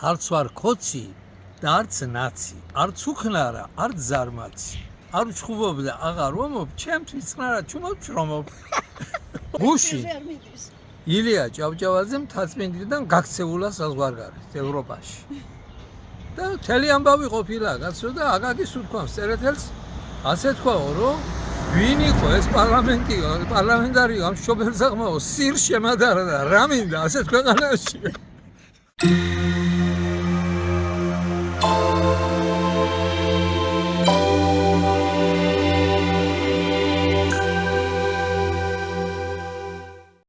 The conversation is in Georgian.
არც ვარ ქოცი და არც ნაცი, არც უქნარა, არც ზარმაცი. არ ვჩხუბობ და აღარ ვამობ, ჩემთვის წყნარად ჩუმობ შრომობ. გუში ილია ჭავჭავაძე მთაწმინდიდან გაქცეულა საზღვარგარეთ ევროპაში. და მთელი ამბავი ყოფილა კაცო და აკაკის უთქვამს წერეთელს ასე თქვაო რომ ვინ იყო ეს პარლამენტარი ამ შობელსაღმაო სირ შემადარა და რა მინდა ასეთ ქვეყანაში